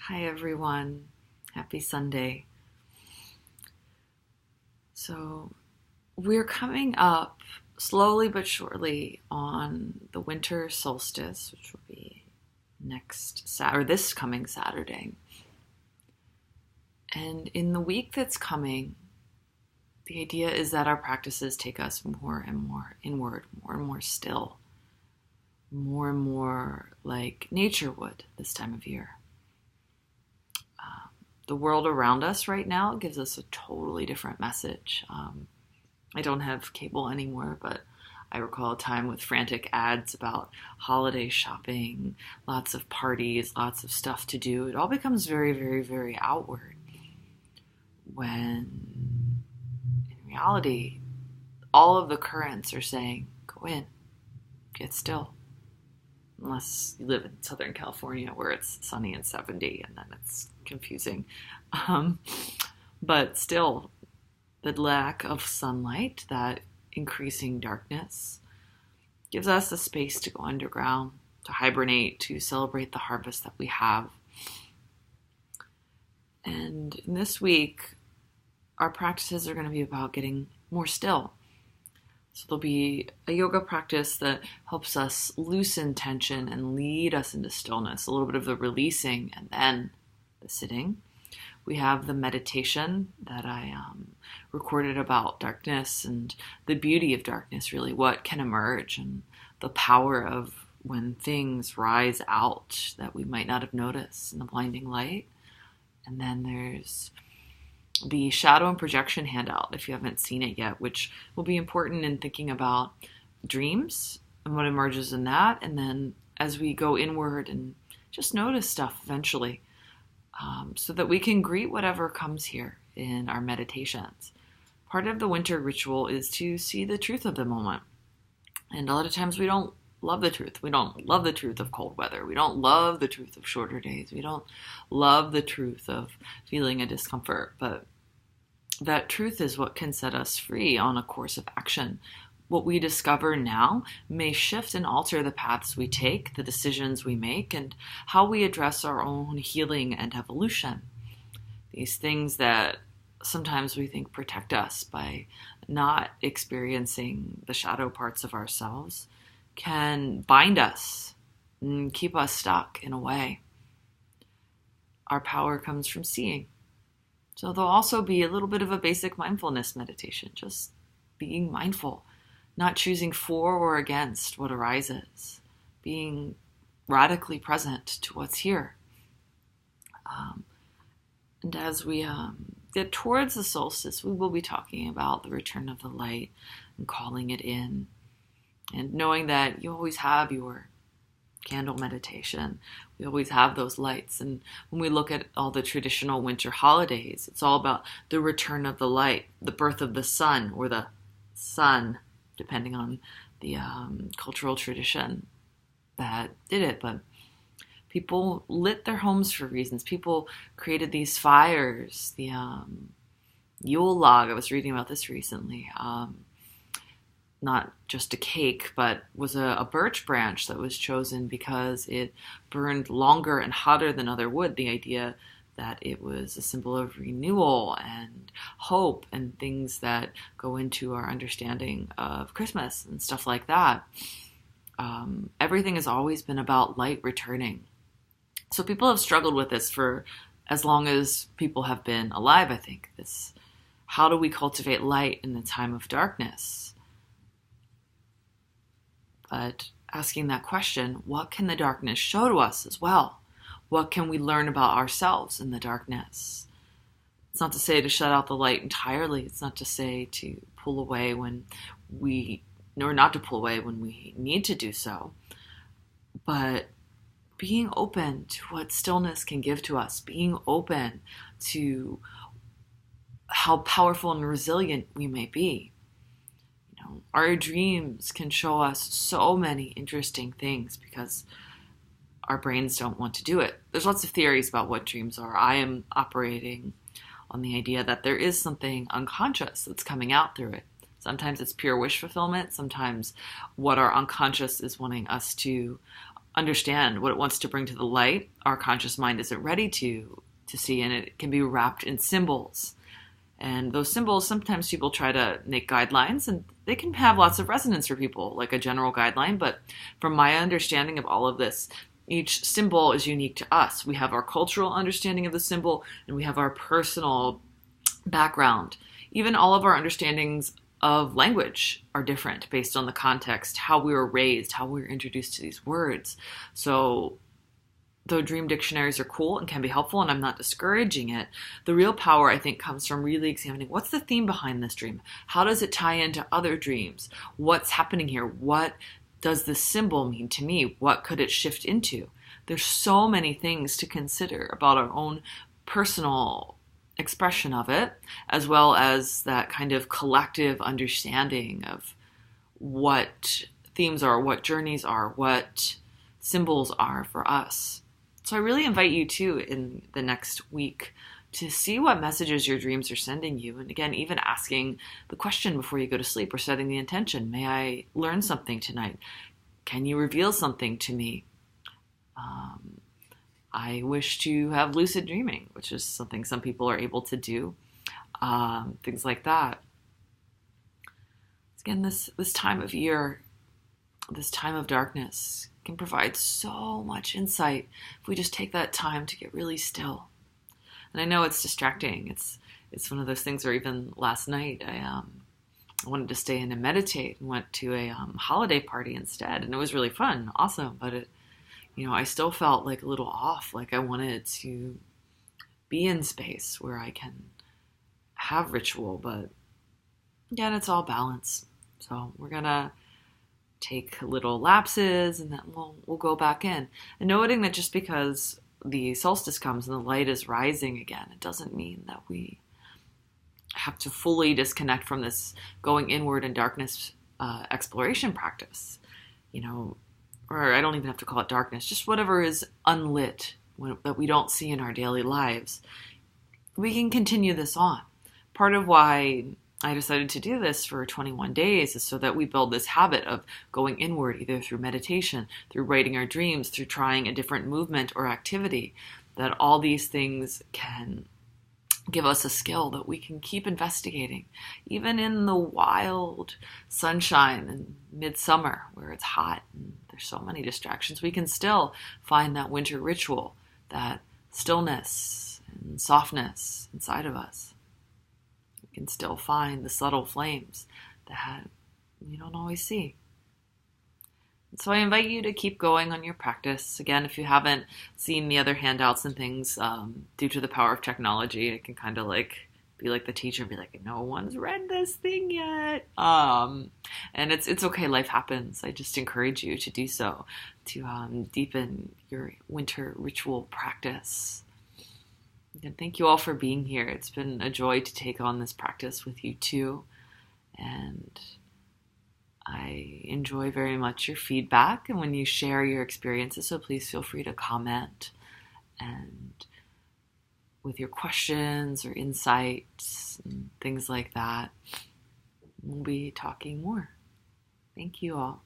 Hi everyone, happy Sunday. So we're coming up slowly but surely on the winter solstice, which will be this coming Saturday. And in the week that's coming, the idea is that our practices take us more and more inward, more and more still, more and more like nature would this time of year. The world around us right now gives us a totally different message. I don't have cable anymore, but I recall a time with frantic ads about holiday shopping, lots of parties, lots of stuff to do. It all becomes very, very, very outward when in reality, all of the currents are saying, go in, get still. Unless you live in Southern California where it's sunny and 70 and then it's confusing. But still, the lack of sunlight, that increasing darkness, gives us the space to go underground, to hibernate, to celebrate the harvest that we have. And in this week, our practices are going to be about getting more still. So there'll be a yoga practice that helps us loosen tension and lead us into stillness, a little bit of the releasing and then the sitting. We have the meditation that I recorded about darkness and the beauty of darkness, really, what can emerge and the power of when things rise out that we might not have noticed in the blinding light. And then there's the shadow and projection handout, if you haven't seen it yet, which will be important in thinking about dreams and what emerges in that. And then as we go inward and just notice stuff eventually, so that we can greet whatever comes here in our meditations. Part of the winter ritual is to see the truth of the moment. And a lot of times we don't love the truth. We don't love the truth of cold weather. We don't love the truth of shorter days. We don't love the truth of feeling a discomfort. But that truth is what can set us free on a course of action. What we discover now may shift and alter the paths we take, the decisions we make, and how we address our own healing and evolution. These things that sometimes we think protect us by not experiencing the shadow parts of ourselves can bind us and keep us stuck in a way. Our power comes from seeing. So there'll also be a little bit of a basic mindfulness meditation, just being mindful, not choosing for or against what arises, being radically present to what's here. And as we get towards the solstice, we will be talking about the return of the light and calling it in, and knowing that you always have your candle meditation. We always have those lights. And when we look at all the traditional winter holidays, it's all about the return of the light, the birth of the sun, or the sun, depending on the cultural tradition that did it. But people lit their homes for reasons. People created these fires. The Yule log, I was reading about this recently. Not just a cake, but was a birch branch that was chosen because it burned longer and hotter than other wood. The idea that it was a symbol of renewal and hope and things that go into our understanding of Christmas and stuff like that. Everything has always been about light returning. So people have struggled with this for as long as people have been alive, I think. How do we cultivate light in the time of darkness? But asking that question, what can the darkness show to us as well? What can we learn about ourselves in the darkness? It's not to say to shut out the light entirely. It's not to say to pull away or not to pull away when we need to do so. But being open to what stillness can give to us, being open to how powerful and resilient we may be. Our dreams can show us so many interesting things because our brains don't want to do it. There's lots of theories about what dreams are. I am operating on the idea that there is something unconscious that's coming out through it. Sometimes it's pure wish fulfillment. Sometimes what our unconscious is wanting us to understand what it wants to bring to the light, our conscious mind isn't ready to see, and it can be wrapped in symbols. And those symbols, sometimes people try to make guidelines, and they can have lots of resonance for people, like a general guideline. But from my understanding of all of this, each symbol is unique to us. We have our cultural understanding of the symbol, and we have our personal background. Even all of our understandings of language are different based on the context, how we were raised, how we were introduced to these words. So though dream dictionaries are cool and can be helpful, and I'm not discouraging it, the real power, I think, comes from really examining what's the theme behind this dream? How does it tie into other dreams? What's happening here? What does this symbol mean to me? What could it shift into? There's so many things to consider about our own personal expression of it, as well as that kind of collective understanding of what themes are, what journeys are, what symbols are for us. So I really invite you too in the next week to see what messages your dreams are sending you. And again, even asking the question before you go to sleep or setting the intention, may I learn something tonight? Can you reveal something to me? I wish to have lucid dreaming, which is something some people are able to do. Things like that. Again, this time of year, this time of darkness can provide so much insight if we just take that time to get really still. And I know it's distracting. It's one of those things where even last night I wanted to stay in and meditate and went to a holiday party instead, and it was really fun, awesome. But I still felt like a little off. Like I wanted to be in space where I can have ritual, but again, it's all balance. So we're gonna take little lapses, and then we'll go back in. And noting that just because the solstice comes and the light is rising again, it doesn't mean that we have to fully disconnect from this going inward in darkness exploration practice. Or I don't even have to call it darkness, just whatever is unlit that we don't see in our daily lives. We can continue this on. Part of why I decided to do this for 21 days is so that we build this habit of going inward, either through meditation, through writing our dreams, through trying a different movement or activity, that all these things can give us a skill that we can keep investigating. Even in the wild sunshine in midsummer where it's hot and there's so many distractions, we can still find that winter ritual, that stillness and softness inside of us. Can still find the subtle flames that you don't always see. And so I invite you to keep going on your practice. Again, if you haven't seen the other handouts and things, due to the power of technology, it can kind of be like the teacher and be like, no one's read this thing yet. And it's okay, life happens. I just encourage you to do so, to deepen your winter ritual practice. And thank you all for being here. It's been a joy to take on this practice with you too. And I enjoy very much your feedback and when you share your experiences, so please feel free to comment and with your questions or insights and things like that. We'll be talking more. Thank you all.